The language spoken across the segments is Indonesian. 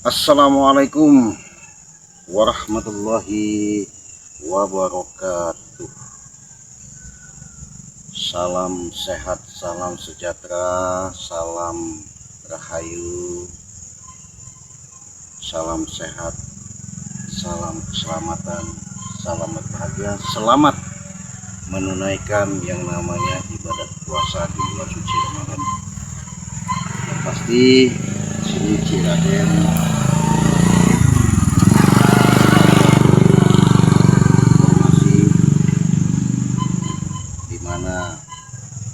Assalamualaikum warahmatullahi wabarakatuh. Salam sehat, salam sejahtera, salam rahayu, salam sehat, salam keselamatan, salam berbahagia. Selamat menunaikan yang namanya ibadah puasa di bulan suci Ramadan. Yang pasti sini Ciraden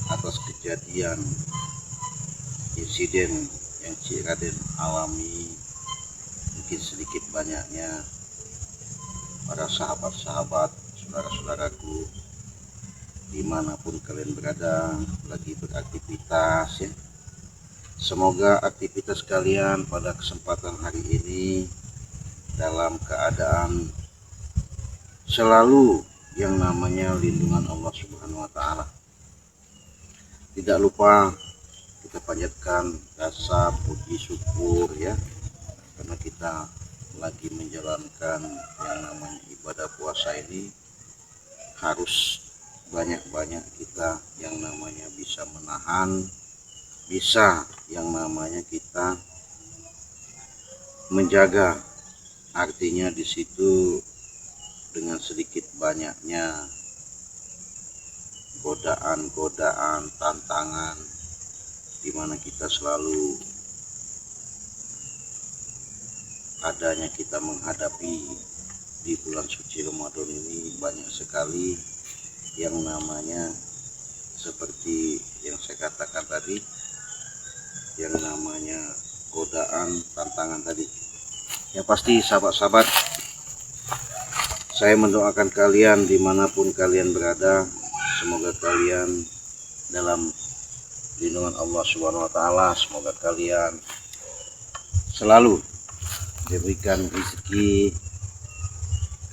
atas kejadian insiden yang Ciraden alami, mungkin sedikit banyaknya para sahabat-sahabat, saudara-saudaraku dimanapun kalian berada lagi beraktivitas ya. Semoga aktivitas kalian pada kesempatan hari ini dalam keadaan selalu yang namanya lindungan Allah Subhanahu wa Ta'ala. Tidak lupa kita panjatkan rasa puji syukur ya, karena kita lagi menjalankan yang namanya ibadah puasa ini. Harus banyak-banyak kita yang namanya bisa menahan, bisa yang namanya kita menjaga. Artinya di situ dengan sedikit banyaknya godaan, tantangan, dimana kita selalu adanya kita menghadapi di bulan suci Ramadan ini banyak sekali yang namanya seperti yang saya katakan tadi, yang namanya godaan, tantangan tadi. Yang pasti sahabat-sahabat, saya mendoakan kalian dimanapun kalian berada, semoga kalian dalam lindungan Allah Subhanahu wa Ta'ala. Semoga kalian selalu diberikan rezeki,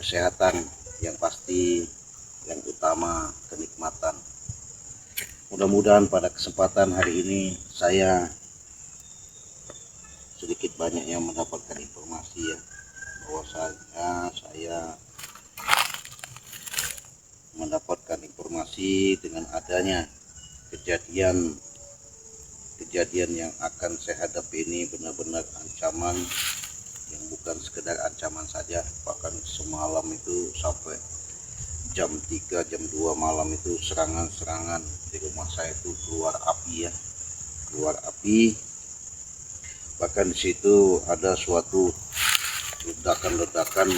kesehatan, yang pasti yang utama kenikmatan. Mudah-mudahan pada kesempatan hari ini saya sedikit banyaknya mendapatkan informasi ya, bahwasanya saya mendapatkan informasi dengan adanya kejadian yang akan saya hadapi ini benar-benar ancaman yang bukan sekedar ancaman saja. Bahkan semalam itu sampai jam 3, jam 2 malam itu serangan-serangan di rumah saya itu keluar api. Bahkan di situ ada suatu ledakan-ledakan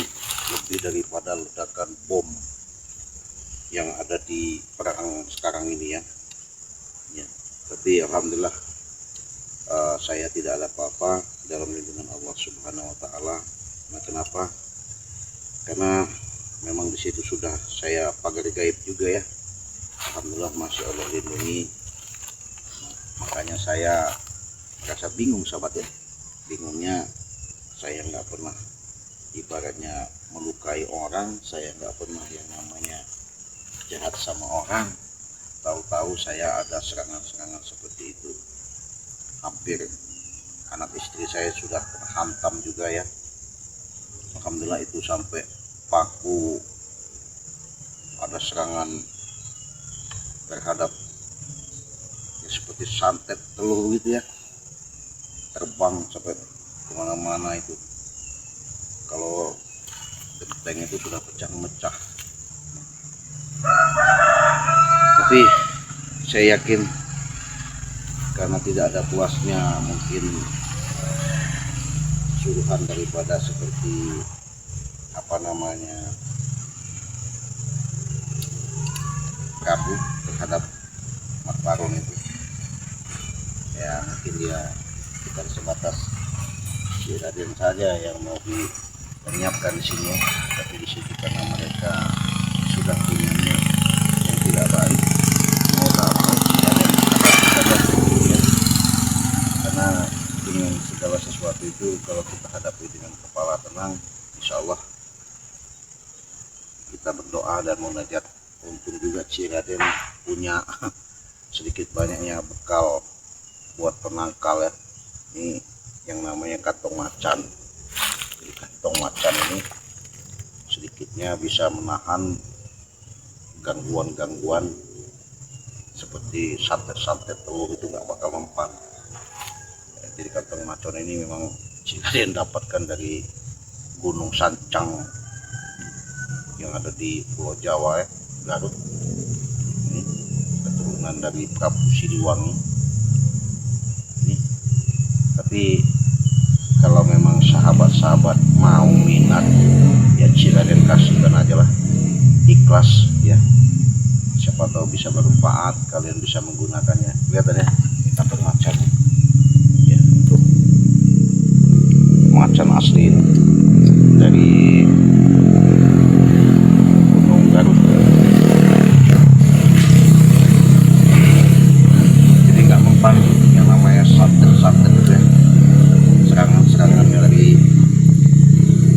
lebih daripada ledakan bom yang ada di perang sekarang ini ya. Tapi alhamdulillah saya tidak ada apa-apa dalam lindungan Allah Subhanahu wa Ta'ala. Nah, kenapa? Karena memang di situ sudah saya pagar gaib juga ya. Alhamdulillah masya Allah lindungi. Makanya saya merasa bingung sahabat ya. Bingungnya saya nggak pernah ibaratnya melukai orang, saya nggak pernah yang namanya jahat sama orang. Tahu-tahu saya ada serangan-serangan seperti itu. Hampir anak istri saya sudah hantam juga ya. Alhamdulillah itu sampai paku, ada serangan terhadap ya, seperti santet telur gitu ya, terbang sampai kemana-mana itu. Kalau genteng itu sudah pecah-mecah. Tapi saya yakin karena tidak ada puasnya mungkin suruhan daripada seperti apa namanya kabut terhadap Mat Baron itu ya, mungkin dia bukan sebatas Ciraden saja yang mau dilenyapkan di sini, tapi di situ karena mereka sudah punya niat yang tidak baik. Semoga karena dengan segala sesuatu itu kalau kita hadapi dengan kepala tenang, insya Allah kita berdoa dan munajat. Untung juga Ciraden punya sedikit banyaknya bekal buat penangkal ya. Ini yang namanya kantong macan. tong macan ini sedikitnya bisa menahan gangguan-gangguan seperti santet-santet telur itu nggak bakal mempan. Jadi kantong macan ini memang Ciraden dapatkan dari Gunung Sancang yang ada di Pulau Jawa ya, Garut. Ini keturunan dari Prabu Siliwangi. Ini. Tapi kalau memang sahabat-sahabat mau minat, ya Ciraden kasihkan aja lah, ikhlas ya. Siapa tahu bisa bermanfaat, kalian bisa menggunakannya. Lihat ya, kantong macan. Ya, tuh. Macan asli dari Gunung Garut. Jadi nggak mempan yang namanya santet-santet itu ya. Serangan-serangannya lagi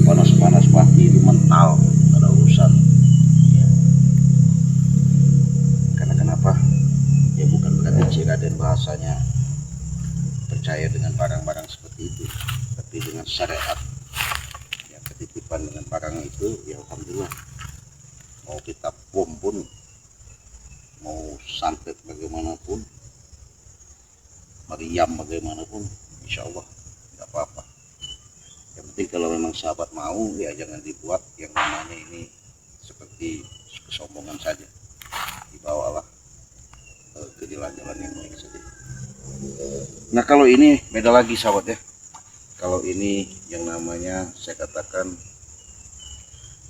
panas-panas pasti itu mental, ada urusan ya. Karena kenapa ya, bukan berarti Ciraden bahasanya percaya dengan barang-barang seperti itu, tapi dengan syariat ya, ketitipan dengan barang itu ya alhamdulillah. Mau kita bom pun, mau santet bagaimanapun, meriam bagaimanapun, insya Allah nggak apa-apa. Yang penting kalau memang sahabat mau ya jangan dibuat yang namanya ini seperti kesombongan saja, dibawalah ke jalan-jalan yang baik saja. Nah kalau ini beda lagi sahabat ya. Kalau ini yang namanya saya katakan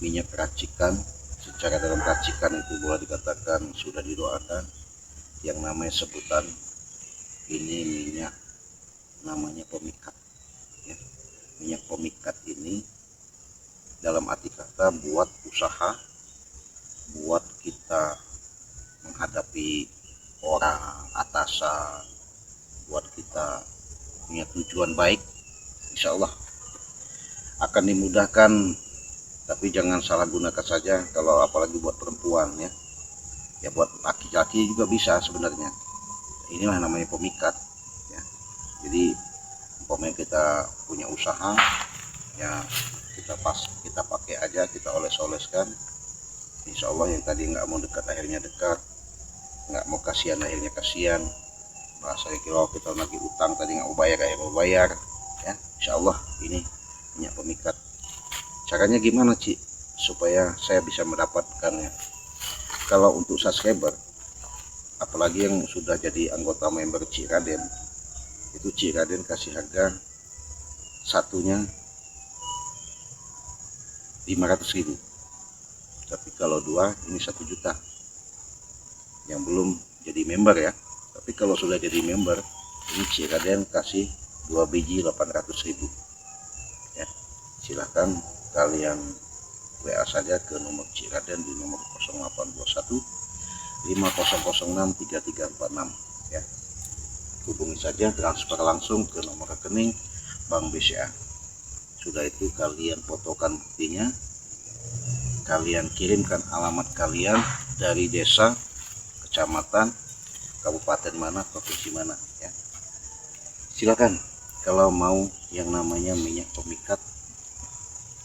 minyak racikan. Secara dalam racikan itu boleh dikatakan sudah didoakan. Yang namanya sebutan ini minyak namanya pemikat ya. Minyak pemikat ini dalam arti kata buat usaha, buat kita menghadapi orang atasan, buat kita punya tujuan baik, insya Allah akan dimudahkan. Tapi jangan salah gunakan saja, kalau apalagi buat perempuan ya. Ya buat laki-laki juga bisa sebenarnya. Inilah namanya pemikat ya. Jadi umpamanya kita punya usaha ya, kita pakai aja, kita oles-oleskan, insya Allah yang tadi nggak mau dekat akhirnya dekat, nggak mau kasihan akhirnya kasihan. Bahasanya kalau kita lagi utang tadi nggak mau bayar kayak mau bayar ya, insya Allah ini minyak pemikat. Caranya gimana Ci supaya saya bisa mendapatkannya? Kalau untuk subscriber apalagi yang sudah jadi anggota member Ciraden, itu Ciraden kasih harga satunya 500.000. Tapi kalau dua ini 1 juta yang belum jadi member ya. Tapi kalau sudah jadi member ini Ciraden kasih 2 biji 800.000 ya. Silahkan kalian WA saja ke nomor Ciraden di nomor 0821 5006 3346 ya. Hubungi saja, transfer langsung ke nomor rekening Bank BCA. Sudah itu kalian fotokan buktinya, kalian kirimkan alamat kalian dari desa, kecamatan, kabupaten mana, provinsi mana ya. Silakan kalau mau yang namanya minyak pemikat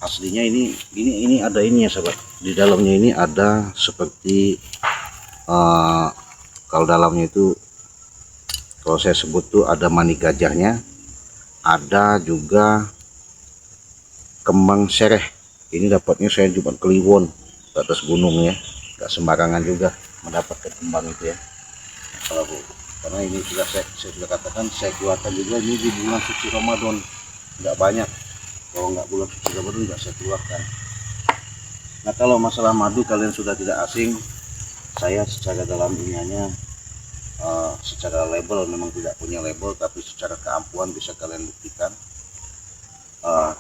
aslinya ini ada ini ya sahabat. Di dalamnya ini ada seperti kalau dalamnya itu kalau saya sebut tuh ada mani gajahnya, ada juga kembang sereh. Ini dapatnya saya cuma Kliwon ke atas gunung ya, gak sembarangan juga mendapatkan kembang itu ya. Kalau karena ini sudah saya sudah katakan, saya keluarkan juga ini di bulan suci Ramadan, nggak banyak. Kalau nggak bulan suci Ramadan nggak saya keluarkan. Nah kalau masalah madu kalian sudah tidak asing, saya secara dalam iniannya secara label memang tidak punya label, tapi secara keampuhan bisa kalian buktikan.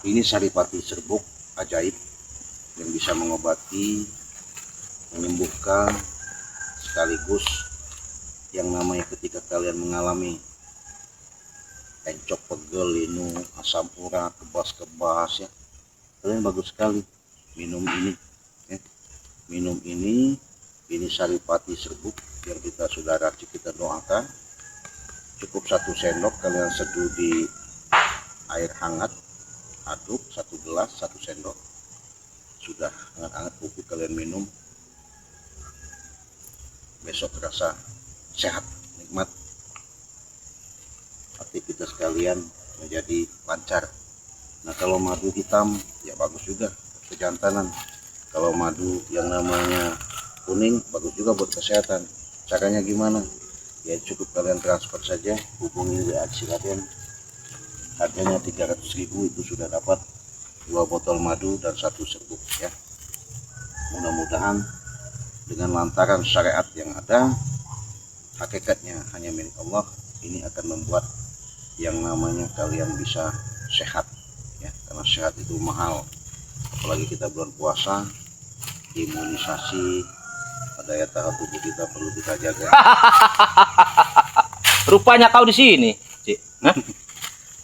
Ini saripati serbuk ajaib yang bisa mengobati, menyembuhkan, sekaligus yang namanya ketika kalian mengalami encok, pegel, linu, asam urat, kebas-kebas ya, kalian bagus sekali minum ini ya. Minum ini saripati serbuk yang kita sudah racik, kita doakan. Cukup 1 sendok kalian seduh di air hangat aduk 1 gelas 1 sendok. Sudah hangat-hangat pupuk kalian minum. Besok terasa sehat, nikmat. Aktivitas kalian menjadi lancar. Nah kalau madu hitam ya bagus juga kejantanan. Kalau madu yang namanya kuning bagus juga buat kesehatan. Caranya gimana? Ya cukup kalian transfer saja, hubungi WA Raden. Harganya 300.000, itu sudah dapat 2 botol madu dan 1 serbuk ya. Mudah-mudahan dengan lantaran syariat yang ada, hakikatnya hanya milik Allah, ini akan membuat yang namanya kalian bisa sehat ya, karena sehat itu mahal. Apalagi kita bulan puasa, imunisasi, daya tahan tubuh kita perlu kita jaga. Rupanya kau di sini, Cik. Hah?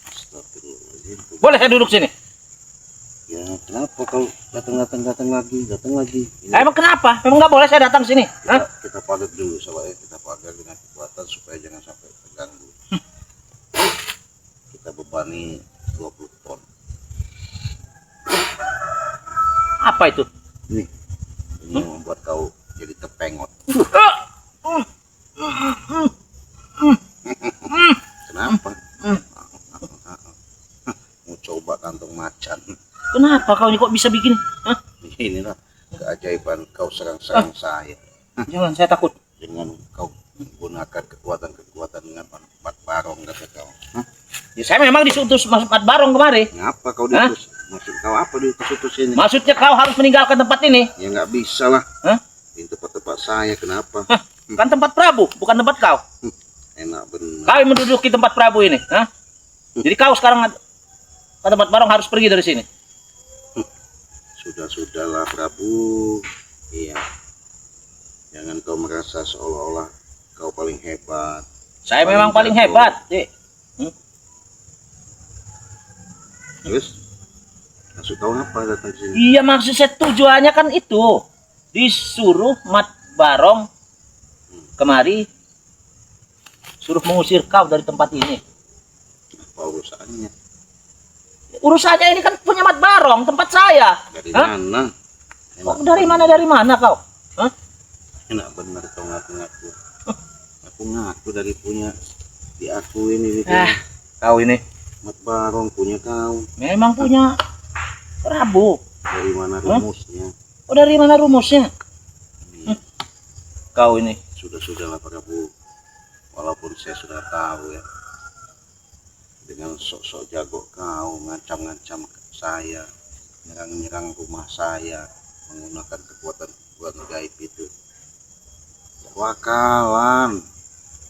Astagfirullahaladzim. Boleh saya duduk sini? Ya kenapa kau datang lagi? Ini Emang kenapa? Emang nggak boleh saya datang sini? Hah? kita pagar dulu soalnya, kita pagar dengan kekuatan supaya jangan sampai terganggu. Kita bebani 20 ton. Apa itu? Ini yang membuat kau jadi terpengot. Kenapa? Mau coba kantong macan. Kenapa kau ini kok bisa begini? Hah? Inilah keajaiban kau serang-serang saya. Jangan, saya takut. Dengan kau menggunakan kekuatan dengan Mat Barong, kata kau. Hah? Ya, saya memang disutus Mat Barong kemari. Ngapa kau diutus? Maksud kau apa diutus ini? Maksudnya kau harus meninggalkan tempat ini. Ya nggak bisa lah. Hah? Ini tempat-tempat saya, kenapa? Hah? Kan tempat Prabu, bukan tempat kau. Enak benar. Kau yang menduduki tempat Prabu ini. Hah? Jadi kau sekarang ke tempat Barong harus pergi dari sini. Sudahlah Prabu. Iya. Jangan kau merasa seolah-olah kau paling hebat. Saya memang paling hebat, Cik. Terus maksud kau apa datang ke sini? Iya, maksud saya tujuannya kan itu. Disuruh Mat Barong kemari, suruh mengusir kau dari tempat ini. Apa urusannya? Urusannya ini kan punya Mat Barong, tempat saya. Dari Hah? mana? Kok dari mana kau? Hah? Enak benar kau ngaku-ngaku. Aku ngaku dari punya di aku ini. Kau ini Mat Barong punya kau. memang punya Prabu. Dari mana rumusnya? Oh, dari mana rumusnya? Kau ini Sudah-sudahlah Prabu. Walaupun saya sudah tahu ya, dengan sok-sok jago kau ngancam-ngancam saya, nyerang-nyerang rumah saya menggunakan kekuatan gaib itu. Wakalan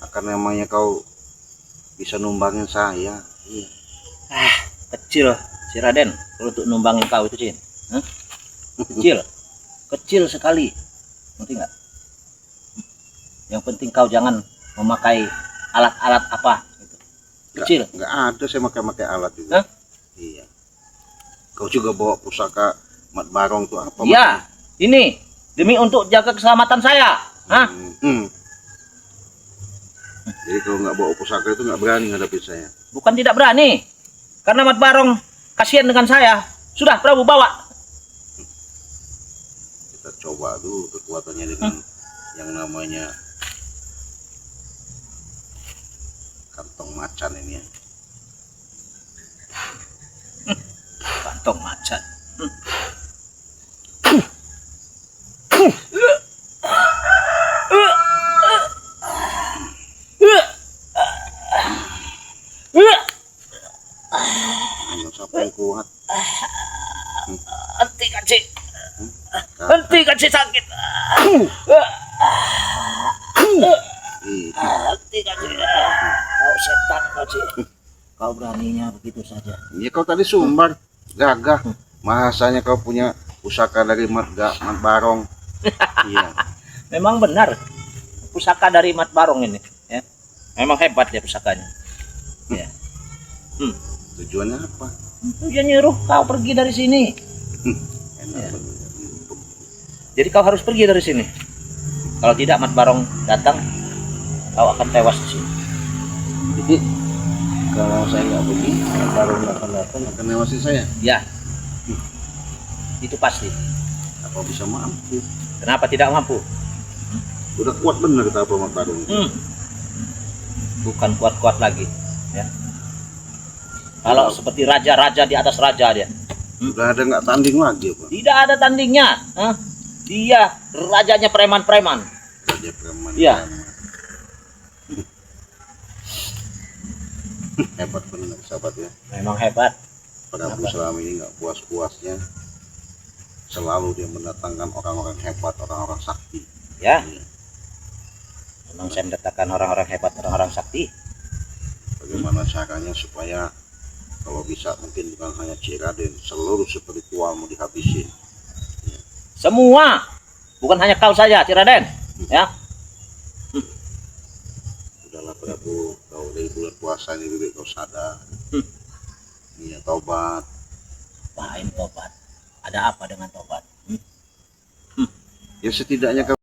akan namanya kau bisa numbangin saya. Iya. kecil si Raden kalau untuk numbangin kau itu, Cin. Hah? Kecil sekali, ngerti nggak? Yang penting kau jangan memakai alat-alat apa gitu. Kecil. Nggak ada saya pakai alat juga. Hah? Iya. Kau juga bawa pusaka Mat Barong tuh apa? Iya, ini demi untuk jaga keselamatan saya. Hah? Jadi kalau nggak bawa pusaka itu nggak berani ngadepin saya. Bukan tidak berani, karena Mat Barong kasihan dengan saya. Sudah, Prabu bawa. Kita coba dulu kekuatannya dengan yang namanya kantong macan ini ya. Kantong macan. Hanya siapa yang kuat? Hentikan, Cik. Hentikan, Cik, sakit. Hentikan, Cik. Kau setan, kau, Cik. Kau beraninya begitu saja. Iya kau tadi sumbar gagah. Mahasanya kau punya pusaka dari Mat Barong. Iya. Memang benar. Pusaka dari Mat Barong ini, ya. Memang hebat ya pusakanya. Ya. Tujuannya apa? Dia nyuruh kau pergi dari sini. Enak Ya. bener. Jadi kau harus pergi dari sini. Kalau tidak Mat Barong datang, kau akan tewas di sini. Jadi Kalau saya nggak pergi, baru nggak akan datang, akan ngawasi saya. Ya, itu pasti. Apa bisa mampu? Kenapa tidak mampu? Udah kuat bener kita apa Mat Barung. Bukan kuat-kuat lagi. Ya. Kalau seperti raja-raja di atas raja dia. Udah ada nggak tanding lagi Pak. Tidak ada tandingnya. Dia rajanya preman-preman. Raja preman. Iya. Hebat bener sahabat ya. Memang hebat. Prabu selama ini nggak puas-puasnya. Selalu dia mendatangkan orang-orang hebat, orang-orang sakti. Ya. Memang saya mendatangkan orang-orang hebat, orang-orang sakti. Bagaimana caranya supaya kalau bisa mungkin bukan hanya Ciraden, seluruh spiritual mau dihabisin. Semua, bukan hanya kau saja, Ciraden. Ya. Udahlah Prabu, kau dari bulan puasa ini lebih kau sadar. Iya, tobat. Apain tobat? Ada apa dengan tobat? Ya setidaknya kau